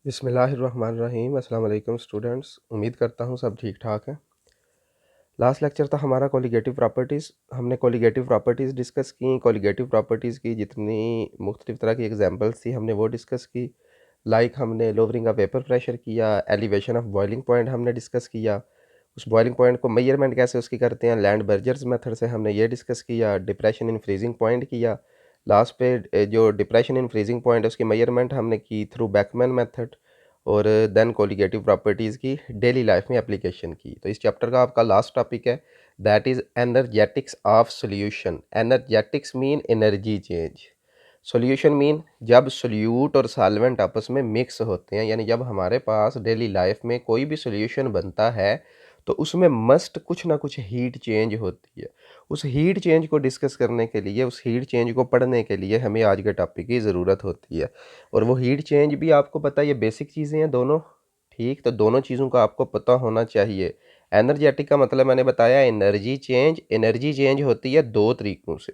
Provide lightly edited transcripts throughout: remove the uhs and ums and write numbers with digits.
बिस्मिल्लाहिर्रहमानिर्रहीम। अस्सलाम वालेकुम स्टूडेंट्स, उम्मीद करता हूँ सब ठीक ठाक हैं। लास्ट लेक्चर था हमारा कोलिगेटिव प्रॉपर्टीज़। हमने कोलिगेटिव प्रॉपर्टीज़ डिस्कस की। कोलिगेटिव प्रॉपर्टीज़ की जितनी मुख्तलिफ तरह की एग्जांपल्स थी हमने वो डिस्कस की। हमने लोअरिंग ऑफ वेपर प्रेशर किया, एलिवेशन ऑफ बॉइलिंग पॉइंट हमने डिस्कस किया। उस बॉइलिंग पॉइंट को मेजरमेंट कैसे उसकी करते हैं, लैंड बर्जर्स मेथड से हमने ये डिस्कस किया। डिप्रेशन इन फ्रीजिंग पॉइंट किया। लास्ट पे जो डिप्रेशन इन फ्रीजिंग पॉइंट है उसकी मेजरमेंट हमने की थ्रू बैकमैन मेथड। और देन कोलिगेटिव प्रॉपर्टीज़ की डेली लाइफ में एप्लीकेशन की। तो इस चैप्टर का आपका लास्ट टॉपिक है, that is energetics of solution. Energetics mean energy change. Solution mean जब सोल्यूट और सॉल्वेंट आपस में मिक्स होते हैं, यानी जब हमारे पास डेली लाइफ में कोई भी सॉल्यूशन बनता है तो उसमें मस्ट कुछ ना कुछ हीट चेंज होती है। उस हीट चेंज को डिस्कस करने के लिए, उस हीट चेंज को पढ़ने के लिए हमें आज के टॉपिक की ज़रूरत होती है। और वो हीट चेंज भी आपको पता है, ये बेसिक चीज़ें हैं दोनों। ठीक, तो दोनों चीज़ों का आपको पता होना चाहिए। एनर्जेटिक का मतलब मैंने बताया एनर्जी चेंज। एनर्जी चेंज होती है दो तरीकों से,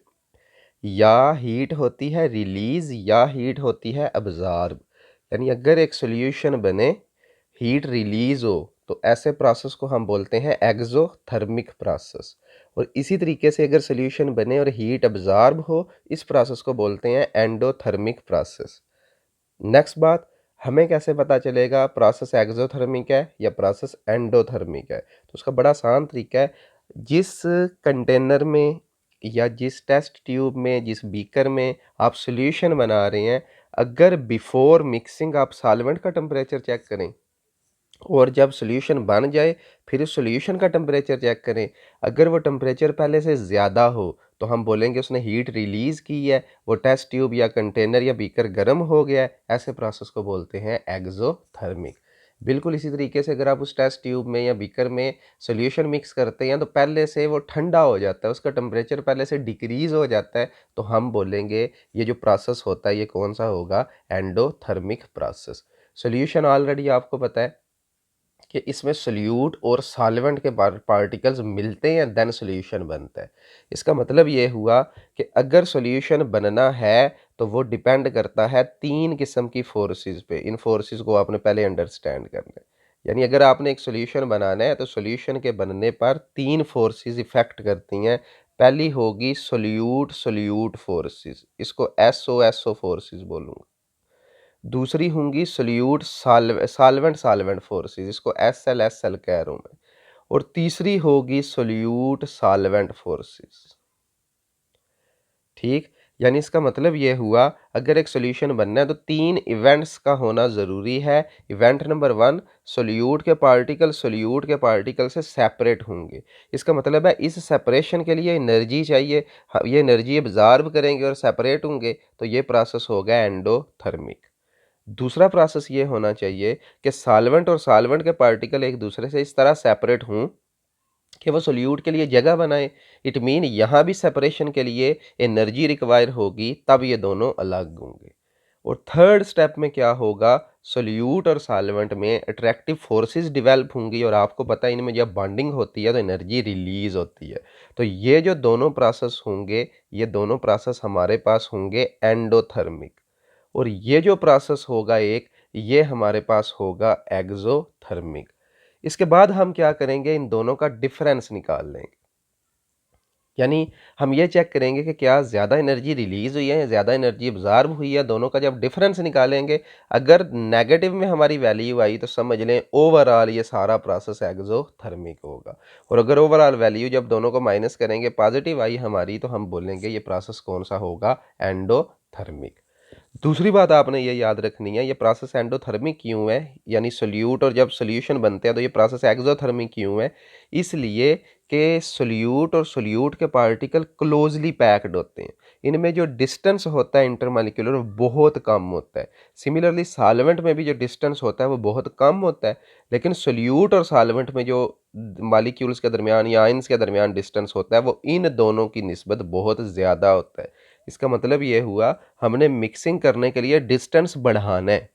या हीट होती है रिलीज या हीट होती है अब्जॉर्ब। यानी अगर एक सॉल्यूशन बने, हीट रिलीज हो, तो ऐसे प्रोसेस को हम बोलते हैं एक्सोथर्मिक प्रोसेस। और इसी तरीके से अगर सॉल्यूशन बने और हीट अब्जॉर्ब हो, इस प्रोसेस को बोलते हैं एंडोथर्मिक प्रोसेस। नेक्स्ट बात, हमें कैसे पता चलेगा प्रोसेस एक्सोथर्मिक है या प्रोसेस एंडोथर्मिक है? तो उसका बड़ा आसान तरीका है। जिस कंटेनर में या जिस टेस्ट ट्यूब में, जिस बीकर में आप सॉल्यूशन बना रहे हैं, अगर बिफोर मिक्सिंग आप सॉल्वेंट का टेम्परेचर चेक करें और जब सॉल्यूशन बन जाए फिर उस सॉल्यूशन का टेम्परेचर चेक करें, अगर वो टेम्परेचर पहले से ज़्यादा हो तो हम बोलेंगे उसने हीट रिलीज़ की है, वो टेस्ट ट्यूब या कंटेनर या बीकर गर्म हो गया है। ऐसे प्रोसेस को बोलते हैं एक्सोथर्मिक। बिल्कुल इसी तरीके से अगर आप उस टेस्ट ट्यूब में या बीकर में सॉल्यूशन मिक्स करते हैं तो पहले से वो ठंडा हो जाता है, उसका टेम्परेचर पहले से डिक्रीज़ हो जाता है, तो हम बोलेंगे ये जो प्रोसेस होता है ये कौन सा होगा, एंडोथर्मिक प्रोसेस। सॉल्यूशन ऑलरेडी आपको पता है कि इसमें सोल्यूट और सॉल्वेंट के पार्टिकल्स मिलते हैं, देन सॉल्यूशन बनता है। इसका मतलब ये हुआ कि अगर सॉल्यूशन बनना है तो वो डिपेंड करता है तीन किस्म की फोर्सेस पे। इन फोर्सेस को आपने पहले अंडरस्टैंड करना है। यानी अगर आपने एक सॉल्यूशन बनाना है तो सॉल्यूशन के बनने पर तीन फोर्सेस इफेक्ट करती हैं। पहली होगी सोल्यूट सोल्यूट फोर्सेस, इसको एसओ फोर्सेस बोलूँगा। दूसरी होंगी सोल्यूट सॉल्वेंट सॉल्वेंट फोर्सेस, इसको एस एल कह रहा हूँ मैं। और तीसरी होगी सोल्यूट सॉल्वेंट फोर्सेस। ठीक, यानी इसका मतलब ये हुआ अगर एक सॉल्यूशन बनना है तो तीन इवेंट्स का होना ज़रूरी है। इवेंट नंबर वन, सोल्यूट के पार्टिकल से सेपरेट होंगे। इसका मतलब है इस सेपरेशन के लिए एनर्जी चाहिए, ये एनर्जी अब्जॉर्ब करेंगे और सेपरेट होंगे, तो ये प्रोसेस होगा एंडोथर्मिक। दूसरा प्रोसेस ये होना चाहिए कि सॉल्वेंट और सॉल्वेंट के पार्टिकल एक दूसरे से इस तरह सेपरेट हों कि वो सोल्यूट के लिए जगह बनाए। इट मीन यहाँ भी सेपरेशन के लिए एनर्जी रिक्वायर होगी, तब ये दोनों अलग होंगे। और थर्ड स्टेप में क्या होगा, सोल्यूट और सॉल्वेंट में अट्रैक्टिव फोर्सेस डेवलप होंगी और आपको पता है इनमें जब बॉन्डिंग होती है तो एनर्जी रिलीज होती है। तो ये जो दोनों प्रोसेस होंगे, ये दोनों प्रोसेस हमारे पास होंगे एंडोथर्मिक। और ये जो प्रोसेस होगा एक, ये हमारे पास होगा एक्सोथर्मिक। इसके बाद हम क्या करेंगे, इन दोनों का डिफरेंस निकाल लेंगे। यानी हम ये चेक करेंगे कि क्या ज़्यादा एनर्जी रिलीज़ हुई है या ज़्यादा एनर्जी अब्जॉर्ब हुई है, दोनों का जब डिफरेंस निकालेंगे। अगर नेगेटिव में हमारी वैल्यू आई तो समझ लें ओवरऑल ये सारा प्रोसेस एक्सोथर्मिक होगा। और अगर ओवरऑल वैल्यू जब दोनों को माइनस करेंगे पॉजिटिव आई हमारी, तो हम बोलेंगे ये प्रोसेस कौन सा होगा, एंडोथर्मिक। दूसरी बात आपने ये याद रखनी है, ये प्रोसेस एंडोथर्मिक क्यों है, यानी सोल्यूट और जब सोल्यूशन बनते हैं तो ये प्रोसेस एक्सोथर्मिक क्यों है। इसलिए कि सोल्यूट और सोल्यूट के पार्टिकल क्लोजली पैक्ड होते हैं, इनमें जो डिस्टेंस होता है इंटरमॉलिक्यूलर बहुत कम होता है। सिमिलरली सॉल्वेंट में भी जो डिस्टेंस होता है वो बहुत कम होता है, लेकिन सोल्यूट और सॉल्वेंट में जो मॉलिक्यूल्स के दरमियान या आयंस के दरमियान डिस्टेंस होता है वो इन दोनों की निस्बत बहुत ज़्यादा होता है। इसका मतलब ये हुआ हमने मिक्सिंग करने के लिए डिस्टेंस बढ़ाना है,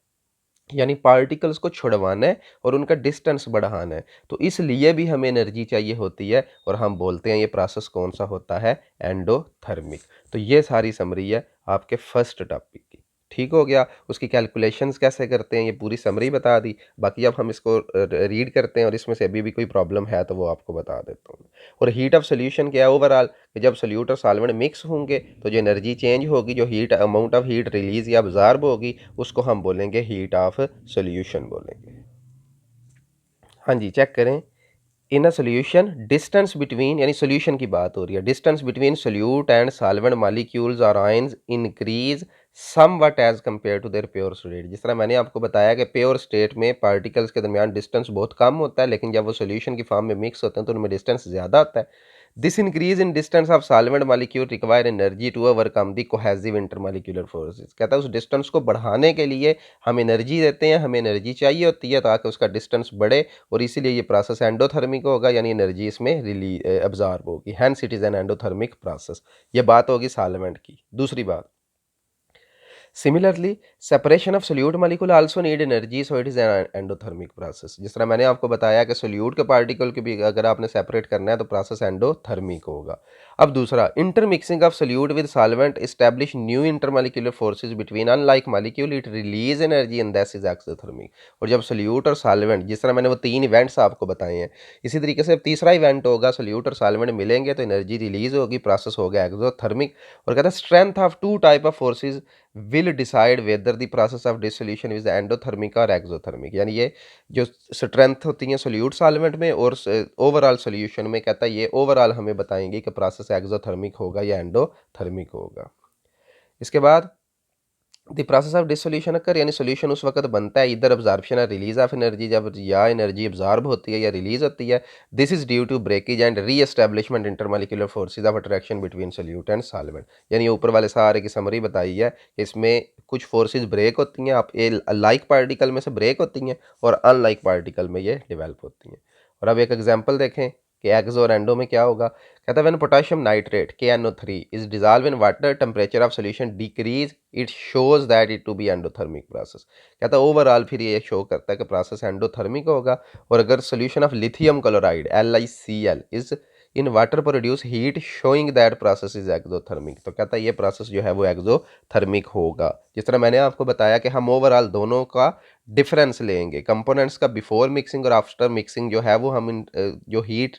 यानी पार्टिकल्स को छुड़वाना है और उनका डिस्टेंस बढ़ाना है। तो इसलिए भी हमें एनर्जी चाहिए होती है और हम बोलते हैं ये प्रोसेस कौन सा होता है, एंडोथर्मिक। तो ये सारी समरी है आपके फर्स्ट टॉपिक की। ठीक हो गया। उसकी कैलकुलेशंस कैसे करते हैं ये पूरी समरी बता दी। बाकी अब हम इसको रीड करते हैं और इसमें से अभी भी कोई प्रॉब्लम है तो वो आपको बता देता हूँ। और हीट ऑफ सोल्यूशन क्या है ओवरऑल, कि जब सोल्यूट और सॉल्वेंट मिक्स होंगे तो जो एनर्जी चेंज होगी, जो heat amount of heat release या अब्जॉर्ब होगी, उसको हम बोलेंगे हीट ऑफ सोल्यूशन बोलेंगे। हाँ जी, चेक करें। In a solution distance between, यानी सोल्यूशन की बात हो रही है, distance between solute and solvent molecules और ions increase somewhat as compare to their pure state. जिस तरह मैंने आपको बताया कि प्योर स्टेट में पार्टिकल्स के दरमियान डिस्टेंस बहुत कम होता है, लेकिन जब वो सोल्यूशन की फॉर्म में मिक्स होते हैं तो उनमें डिस्टेंस ज़्यादा होता है। This increase in distance of solvent molecule require energy to overcome the cohesive intermolecular forces. कहता है उस डिस्टेंस को बढ़ाने के लिए हम एनर्जी देते हैं, हमें एनर्जी चाहिए होती है ताकि उसका डिस्टेंस बढ़े, और इसीलिए ये प्रोसेस एंडोथर्मिक होगा, यानी एनर्जी इसमें रिलीज अब्जॉर्ब होगी, hence it is an endothermic process. ये बात होगी सॉल्वेंट की। दूसरी बात, similarly separation of solute molecule also need energy, so it is an endothermic process. जिस तरह मैंने आपको बताया कि सोल्यूट के पार्टिकल के भी अगर आपने सेपरेट करना है तो प्रोसेस एंडोथर्मिक होगा। अब दूसरा, intermixing of solute with solvent establish new intermolecular forces between unlike molecule, it release energy and that is exothermic. और जब सोल्यूट और सॉल्वेंट, जिस तरह मैंने वो 3 इवेंट्स आपको बताए हैं, इसी तरीके से तीसरा इवेंट होगा, सोल्यूट और सॉल्वेंट मिलेंगे तो एनर्जी रिलीज होगी, प्रोसेस होगा एक्सोथर्मिक। और कहता है strength of two type of forces will decide whether the process of dissolution is endothermic और एक्सोथर्मिक। यानी ये जो स्ट्रेंथ होती है सोल्यूट सॉल्वेंट में और ओवरऑल सोल्यूशन में, कहता है ये ओवरऑल हमें बताएंगे कि प्रोसेस एक्सोथर्मिक होगा या एंडोथर्मिक होगा। इसके बाद द प्रोसेस ऑफ डिसोल्यूशन अकर, यानी सोल्यूशन उस वक्त बनता है इधर अब्जॉर्प्शन और रिलीज ऑफ एनर्जी, जब या एनर्जी अब्जॉर्ब होती है या रिलीज होती है। This is due to breakage and re establishment intermolecular forces of attraction between solute and solvent. यानी ऊपर वाले सारे की समरी बताई है कि इसमें कुछ फोर्सेज ब्रेक होती हैं, आप ये लाइक पार्टिकल में से ब्रेक होती हैं और अनलाइक पार्टिकल में ये डेवलप होती हैं। और अब एक एग्जाम्पल देखें कि एक्सो और एंडो में क्या होगा। कहता है when potassium nitrate KNO3 is dissolve in water, temperature of solution decrease, it shows that it to be endothermic process. कहता है ओवरऑल फिर ये शो करता है कि प्रोसेस एंडोथर्मिक होगा। और अगर solution of lithium chloride LiCl is in water produce heat, showing that process is exothermic. तो कहता है ये प्रोसेस जो है वो एक्सोथर्मिक होगा। जिस तरह मैंने आपको बताया कि हम ओवरऑल दोनों का डिफरेंस लेंगे, कंपोनेंट्स का बिफोर मिक्सिंग और आफ्टर मिक्सिंग जो है वो हम जो हीट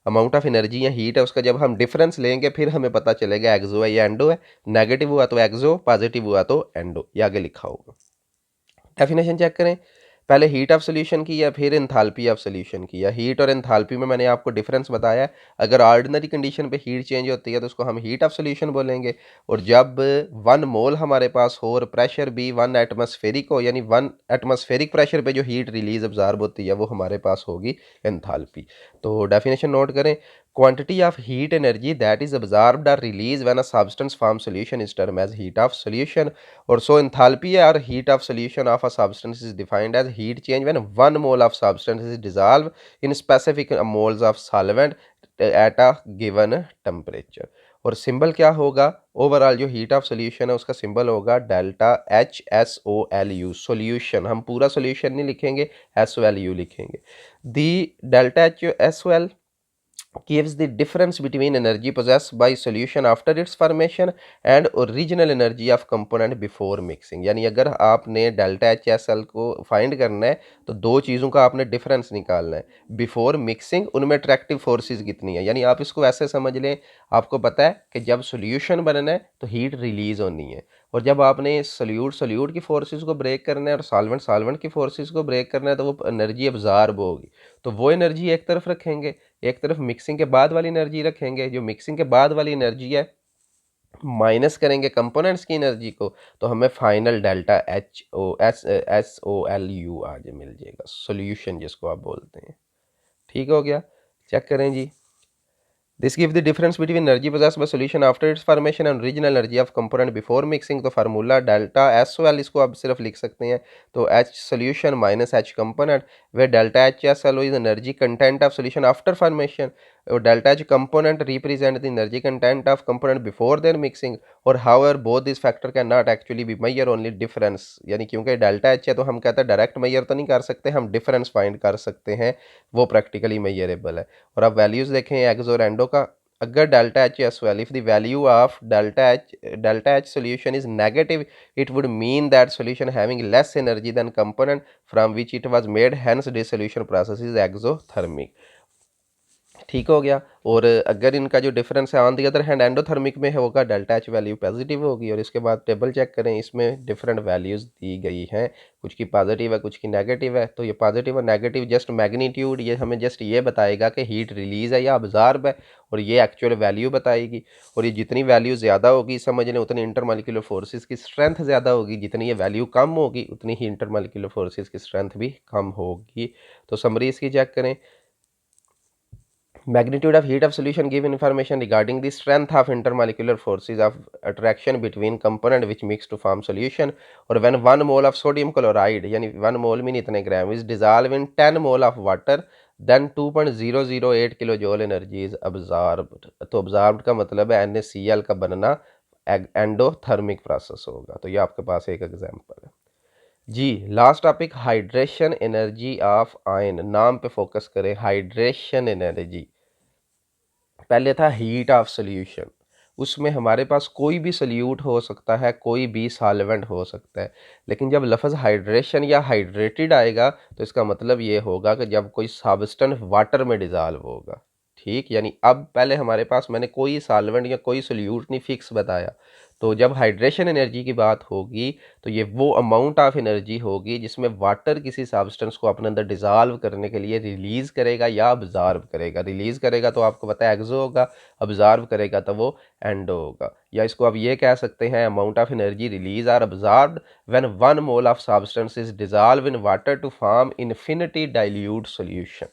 अमाउंट ऑफ एनर्जी या हीट है उसका जब हम डिफरेंस लेंगे फिर हमें पता चलेगा एक्सो है या एंडो है। नेगेटिव हुआ तो एक्सो, पॉजिटिव हुआ तो एंडो, ये आगे लिखा होगा। डेफिनेशन चेक करें, पहले हीट ऑफ सोल्यूशन की या फिर एंथैल्पी ऑफ सोल्यूशन की। या हीट और एंथैल्पी में मैंने आपको डिफरेंस बताया है। अगर ऑर्डिनरी कंडीशन पे हीट चेंज होती है तो उसको हम हीट ऑफ सोल्यूशन बोलेंगे। और जब 1 मोल हमारे पास हो और प्रेशर भी 1 एटमॉस्फेरिक हो, यानी 1 एटमॉस्फेरिक प्रेशर पे जो हीट रिलीज अब्जॉर्ब होती है वो हमारे पास होगी एंथैल्पी। तो डेफिनेशन नोट करें, quantity of heat energy that is absorbed or released when a substance forms solution is termed as heat of solution. और so enthalpy or heat of solution of a substance is defined as heat change when 1 mole of substance is dissolved in specific moles of solvent at a given temperature. और symbol क्या होगा, overall जो heat of solution है उसका symbol होगा delta HSOLU, solution. हम पूरा solution नहीं लिखेंगे, SOLU लिखेंगे। दी delta HSOL gives the difference between energy possessed by solution after its formation and original energy of component before mixing। यानी अगर आपने डेल्टा HSL को फाइंड करना है तो दो चीज़ों का आपने डिफरेंस निकालना है। बिफोर मिक्सिंग उनमें अट्रैक्टिव फोर्सेस कितनी है, यानी आप इसको ऐसे समझ लें, आपको पता है कि जब सोल्यूशन बनना है तो हीट रिलीज होनी है, और जब आपने सोल्यूट की फोर्सेस को ब्रेक करना है और सॉल्वेंट की फोर्सेस को ब्रेक करना है तो वो एनर्जी अब्जॉर्ब होगी। तो वो एनर्जी एक तरफ रखेंगे, एक तरफ मिक्सिंग के बाद वाली एनर्जी रखेंगे। जो मिक्सिंग के बाद वाली एनर्जी है माइनस करेंगे कंपोनेंट्स की एनर्जी को, तो हमें फाइनल डेल्टा HSOLU आज मिल जाएगा, सोल्यूशन जिसको आप बोलते हैं। ठीक हो गया, चेक करें जी। This gives the difference between energy possessed by solution after its formation and original energy of component before mixing। तो फार्मूला डेल्टा SOL इसको आप सिर्फ लिख सकते हैं, तो H solution minus H component, way delta HSLO is energy content of solution after formation, और delta H component represent the energy content of component before their mixing। और however both these factor can not actually be measure, only difference, यानी क्योंकि delta H है तो हम कहते हैं direct major तो नहीं कर सकते, हम डिफरेंस फाइंड कर सकते हैं, वो प्रैक्टिकली मेजरेबल है। और अब वैल्यूज़ देखें एक्स और एंडो का। अगर delta H S well if the value of delta H solution is negative it would mean that solution having less energy than component from which it was made hence dissolution process is exothermic. ठीक हो गया। और अगर इनका जो difference है on the other hand endothermic में होगा, डेल्टा एच वैल्यू पॉजिटिव होगी। और इसके बाद टेबल चेक करें, इसमें डिफरेंट वैल्यूज़ दी गई हैं, कुछ की पॉजिटिव है कुछ की नेगेटिव है। तो ये पॉजिटिव और नेगेटिव जस्ट मैग्नीट्यूड, ये हमें जस्ट ये बताएगा कि हीट रिलीज है या अब्जॉर्ब है, और ये एक्चुअल वैल्यू बताएगी। और ये जितनी वैल्यू ज़्यादा होगी समझ लें उतनी इंटरमॉलिक्यूलर फोर्सेस की स्ट्रेंथ ज़्यादा होगी, जितनी ये वैल्यू कम होगी उतनी ही इंटरमॉलिक्यूलर फोर्सेस की स्ट्रेंथ भी कम होगी। तो समरी इसकी चेक करें। Magnitude of heat of solution give information regarding the strength of intermolecular forces of attraction between component which mix to form solution. और when 1 mole of sodium chloride यानी 1 mole mean इतने ग्राम is dissolved in 10 mole of water then 2.008 kilo joule energy is absorbed। तो absorbed का मतलब है NaCl का बनना endothermic process होगा। तो ये आपके पास एक एग्जांपल है जी। Last topic hydration energy of ion, नाम पे फोकस करें, हाइड्रेशन एनर्जी। पहले था हीट ऑफ सोल्यूशन, उसमें हमारे पास कोई भी सोल्यूट हो सकता है, कोई भी सॉल्वेंट हो सकता है। लेकिन जब लफ्ज़ हाइड्रेशन या हाइड्रेटेड आएगा तो इसका मतलब ये होगा कि जब कोई सब्सटेंस वाटर में डिज़ोल्व होगा। ठीक, यानी अब पहले हमारे पास मैंने कोई सॉल्वेंट या कोई सोल्यूट नहीं फिक्स बताया। तो जब हाइड्रेशन एनर्जी की बात होगी तो ये वो अमाउंट ऑफ एनर्जी होगी जिसमें वाटर किसी सब्सटेंस को अपने अंदर डिज़ोल्व करने के लिए रिलीज़ करेगा या अब्जॉर्ब करेगा। रिलीज़ करेगा तो आपको पता है एक्सो होगा, अब्जॉर्ब करेगा तो वो एंडो होगा। या इसको आप ये कह सकते हैं amount of energy release or absorbed when 1 mole of substance is dissolve in water to form infinity dilute solution.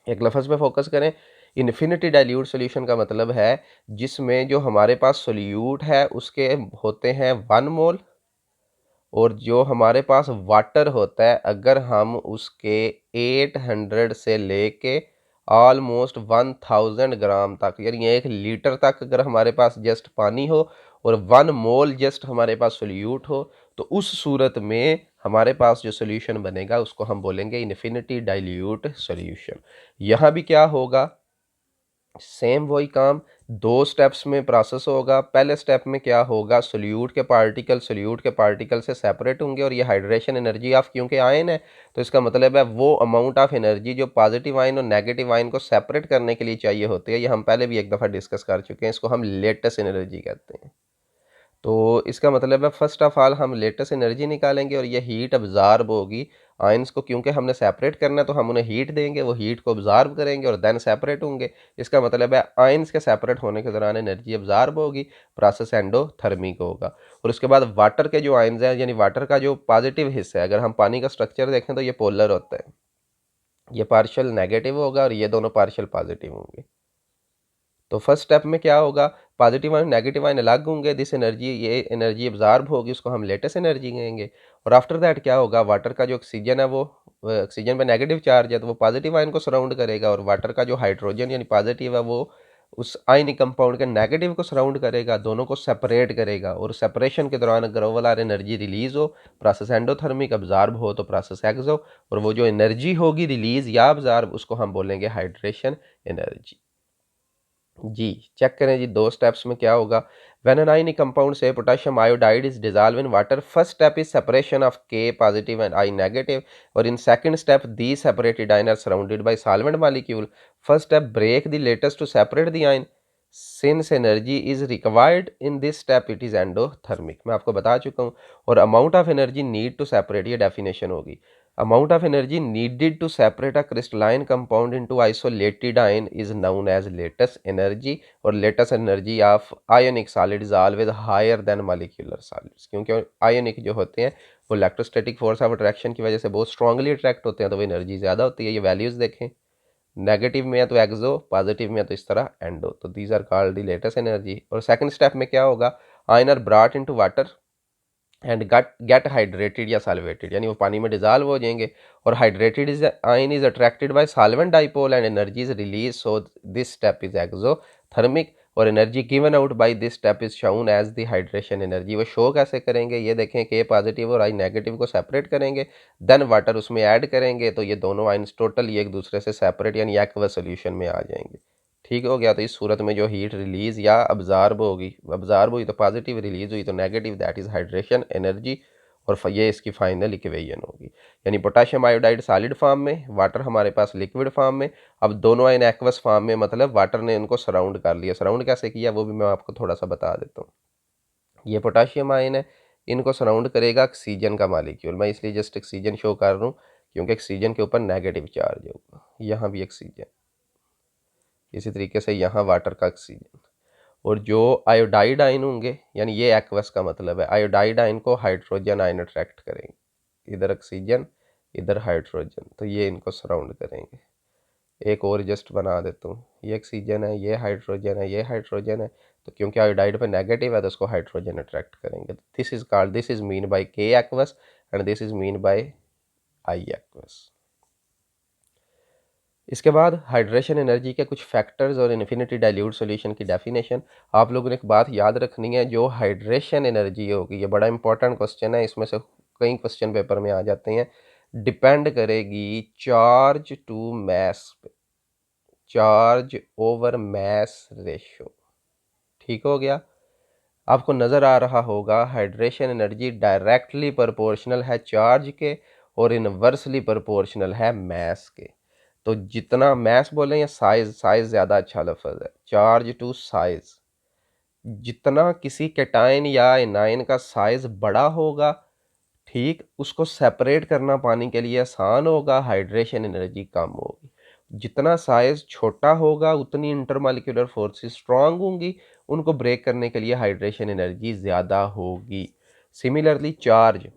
एक लफ्ज़ पे फोकस करें, इन्फिनिटी डाइल्यूट सॉल्यूशन का मतलब है जिसमें जो हमारे पास सोल्यूट है उसके होते हैं 1 मोल, और जो हमारे पास वाटर होता है अगर हम उसके 800 से लेके ऑलमोस्ट 1000 ग्राम तक यानी 1 लीटर तक अगर हमारे पास जस्ट पानी हो और 1 मोल जस्ट हमारे पास सोल्यूट हो, तो उस सूरत में हमारे पास जो सोल्यूशन बनेगा उसको हम बोलेंगे इन्फिनिटी डाइल्यूट सोल्यूशन। यहाँ भी क्या होगा, सेम वही काम, दो स्टेप्स में प्रोसेस होगा। पहले स्टेप में क्या होगा, सोल्यूट के पार्टिकल से सेपरेट होंगे, और ये हाइड्रेशन एनर्जी ऑफ क्योंकि आयन है तो इसका मतलब है वो अमाउंट ऑफ एनर्जी जो पॉजिटिव आयन और नेगेटिव आयन को सेपरेट करने के लिए चाहिए होती है। ये हम पहले भी एक दफ़ा डिस्कस कर चुके हैं, इसको हम लेटेस्ट एनर्जी कहते हैं। तो इसका मतलब है फर्स्ट ऑफ ऑल हम लेटेस्ट एनर्जी निकालेंगे और ये हीट अब्जॉर्ब होगी आयंस को, क्योंकि हमने सेपरेट करना है तो हम उन्हें हीट देंगे, वो हीट को अब्जॉर्ब करेंगे और देन सेपरेट होंगे। इसका मतलब है आयंस के सेपरेट होने के दौरान एनर्जी अब्जॉर्ब होगी, प्रोसेस एंडोथर्मिक होगा। और उसके बाद वाटर के जो आयंस हैं यानी वाटर का जो पॉजिटिव हिस्सा है, अगर हम पानी का स्ट्रक्चर देखें तो ये पोलर होता है, ये पार्शियल नेगेटिव होगा और ये दोनों पार्शियल पॉजिटिव होंगे। तो फर्स्ट स्टेप में क्या होगा, पॉजिटिव आयन नेगेटिव आयन अलग होंगे, दिस एनर्जी ये एनर्जी अब्जॉर्ब होगी, उसको हम लेटेस्ट एनर्जी कहेंगे। और आफ्टर दैट क्या होगा, वाटर का जो ऑक्सीजन है वो ऑक्सीजन पे नेगेटिव चार्ज है तो वो पॉजिटिव आयन को सराउंड करेगा, और वाटर का जो हाइड्रोजन यानी पॉजिटिव है वो उस आयनिक कंपाउंड के नेगेटिव को सराउंड करेगा, दोनों को सेपरेट करेगा। और सेपरेशन के दौरान अगर ओवरऑल एनर्जी रिलीज हो प्रोसेस एंडोथर्मिक, अब्जॉर्ब हो तो प्रोसेस एक्सो, और वो जो एनर्जी होगी रिलीज या अब्जॉर्ब उसको हम बोलेंगे हाइड्रेशन एनर्जी। जी चेक करें जी, दो स्टेप्स में क्या होगा। When an ionic compound say potassium iodide is dissolve in water, first step is separation of K positive and I negative, और in second step the separated ion are surrounded by solvent molecule. First step break the lattice to separate the ion, since energy is required in this step it is endothermic, मैं आपको बता चुका हूँ। और amount of energy need to separate, ये definition होगी, amount of energy needed to separate a crystalline compound into isolated ion is known as lattice energy, और lattice energy of ionic solid is always higher than molecular solids, क्योंकि ionic जो होते हैं वो electrostatic force of attraction की वजह से बहुत स्ट्रांगली अट्रैक्ट होते हैं, तो वो एनर्जी ज़्यादा होती है। ये वैल्यूज़ देखें, नेगेटिव में है तो एक्सो, पॉजिटिव में है तो इस तरह एंडो, तो these are called the latest energy. और सेकंड स्टेप में क्या होगा, ion are brought into water and get hydrated या सॉल्वेटेड, यानी वो पानी में डिजॉल्व हो जाएंगे, और hydrated is ion is attracted by solvent dipole and energy is release, so this step is exothermic, और energy given out by this step is shown as the hydration energy. वो show कैसे करेंगे, ये देखें कि पॉजिटिव और आई negative को separate करेंगे, देन वाटर उसमें ऐड करेंगे, तो ये दोनों आयन्स टोटल एक दूसरे से सेपरेट यानी एक्वस सोल्यूशन में आ जाएंगे। ठीक हो गया। तो इस सूरत में जो हीट रिलीज या अब्जार्ब हुई तो पॉजिटिव, रिलीज हुई तो negative, that is hydration energy. और ये इसकी फाइनल इक्वेशन होगी। यानी पोटाशियम आयोडाइड सॉलिड फॉर्म में, वाटर हमारे पास लिक्विड फॉर्म में। अब दोनों आयन एक्वस फॉर्म में, मतलब वाटर ने उनको सराउंड कर लिया। सराउंड कैसे किया वो भी मैं आपको थोड़ा सा बता देता हूँ। ये पोटाशियम आयन है, इनको सराउंड करेगा ऑक्सीजन का मॉलिक्यूल। मैं इसलिए जस्ट ऑक्सीजन शो कर रहा हूँ क्योंकि ऑक्सीजन के ऊपर नेगेटिव चार्ज होगा। यहाँ भी ऑक्सीजन, इसी तरीके से यहाँ वाटर का ऑक्सीजन। और जो आयोडाइड आयन होंगे, यानी ये एक्वस का मतलब है, आयोडाइड आयन को हाइड्रोजन आयन अट्रैक्ट करेंगे। इधर ऑक्सीजन, इधर हाइड्रोजन, तो ये इनको सराउंड करेंगे। एक और जस्ट बना देता हूँ, ये ऑक्सीजन है, ये हाइड्रोजन है, ये हाइड्रोजन है। तो क्योंकि आयोडाइड पे नेगेटिव है तो उसको हाइड्रोजन अट्रैक्ट करेंगे। दिस इज मीन बाय के aqueous and this is mean by I aqueous. इसके बाद हाइड्रेशन एनर्जी के कुछ फैक्टर्स और इन्फिनिटी डाइल्यूट सॉल्यूशन की डेफिनेशन। आप लोगों ने एक बात याद रखनी है, जो हाइड्रेशन एनर्जी होगी, ये बड़ा इंपॉर्टेंट क्वेश्चन है, इसमें से कई क्वेश्चन पेपर में आ जाते हैं। डिपेंड करेगी चार्ज टू मैस पे, चार्ज ओवर मैस रेशो। ठीक हो गया। आपको नज़र आ रहा होगा हाइड्रेशन एनर्जी डायरेक्टली प्रोपोर्शनल है चार्ज के और इनवर्सली प्रोपोर्शनल है मैस के। तो जितना मैस बोलें या साइज, साइज ज़्यादा अच्छा लफ्ज़ है, चार्ज टू साइज। जितना किसी कैटायन या एनायन का साइज बड़ा होगा, ठीक, उसको सेपरेट करना पानी के लिए आसान होगा, हाइड्रेशन एनर्जी कम होगी। जितना साइज छोटा होगा उतनी इंटरमॉलिक्यूलर फोर्सेस स्ट्रांग होंगी, उनको ब्रेक करने के लिए हाइड्रेशन एनर्जी ज़्यादा होगी। सिमिलरली चार्ज,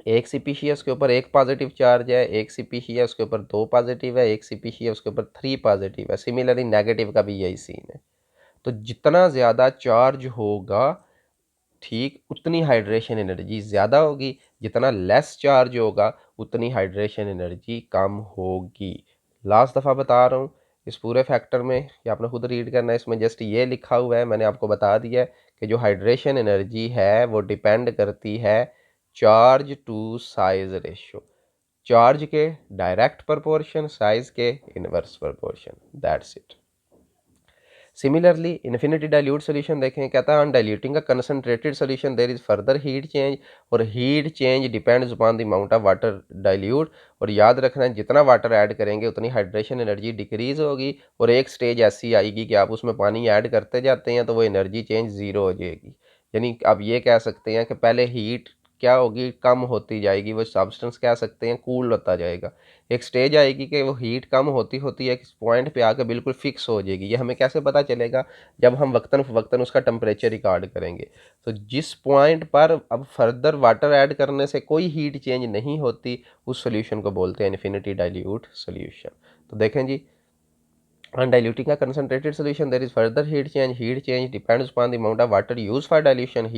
एक सीपीसीएस के ऊपर एक पॉजिटिव चार्ज है, एक सीपीसीएस के ऊपर दो पॉजिटिव है, एक सीपीसीएस के ऊपर थ्री पॉजिटिव है। सिमिलरली नेगेटिव का भी यही सीन है। तो जितना ज़्यादा चार्ज होगा, ठीक, उतनी हाइड्रेशन एनर्जी ज़्यादा होगी। जितना लेस चार्ज होगा उतनी हाइड्रेशन एनर्जी कम होगी। लास्ट दफ़ा बता रहा हूँ, इस पूरे फैक्टर में, ये आपने खुद रीड करना है, इसमें जस्ट ये लिखा हुआ है, मैंने आपको बता दिया है कि जो हाइड्रेशन एनर्जी है वो डिपेंड करती है charge to size ratio. Charge के डायरेक्ट प्रोपोर्शन, साइज के inverse proportion, that's it. Similarly infinity dilute solution देखें, कहता है on diluting a concentrated solution there is further heat change, और heat change depends upon the amount of water dilute. और याद रखना है जितना वाटर ऐड करेंगे उतनी हाइड्रेशन एनर्जी डिक्रीज होगी, और एक स्टेज ऐसी आएगी कि आप उसमें पानी ऐड करते जाते हैं तो वो एनर्जी चेंज ज़ीरो हो जाएगी। यानी आप ये कह सकते हैं कि पहले हीट क्या होगी, कम होती जाएगी, वो सब्सटेंस कह सकते हैं कूल होता जाएगा। एक स्टेज आएगी कि वो हीट कम होती होती है एक पॉइंट पे आकर बिल्कुल फिक्स हो जाएगी। ये हमें कैसे पता चलेगा, जब हम वक्तन फवक्तन उसका टेम्परेचर रिकॉर्ड करेंगे। तो जिस पॉइंट पर अब फर्दर वाटर ऐड करने से कोई हीट चेंज नहीं होती, उस सोल्यूशन को बोलते हैं इन्फिनिटी डाइल्यूट सोल्यूशन। तो देखें जी, on diluting a concentrated solution, there is further heat change. Heat change depends upon the amount of water used for dilution.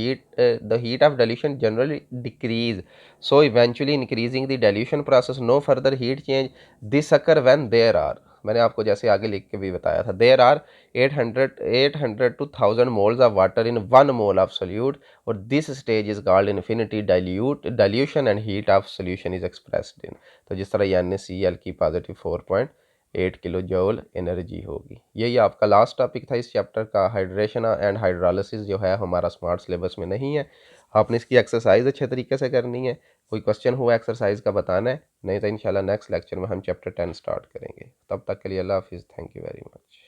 The heat of dilution generally decrease, so eventually increasing the dilution process. No further heat change. This occur when there are, मैंने आपको जैसे आगे लिख के भी बताया था, there are 800 to 1000 moles of water in 1 mole of solute, और this stage is called infinity dilution and heat of solution is expressed in. तो जिस तरह NaCl की पॉजिटिव 4.8 किलो जूल एनर्जी होगी। यही आपका लास्ट टॉपिक था इस चैप्टर का। हाइड्रेशन एंड हाइड्रोलिसिस जो है हमारा स्मार्ट सिलेबस में नहीं है, आपने इसकी एक्सरसाइज अच्छे तरीके से करनी है। कोई क्वेश्चन हुआ एक्सरसाइज का बताना है, नहीं तो इंशाल्लाह नेक्स्ट लेक्चर में हम चैप्टर 10 स्टार्ट करेंगे। तब तक के लिए अल्लाह हाफिज़, थैंक यू वेरी मच।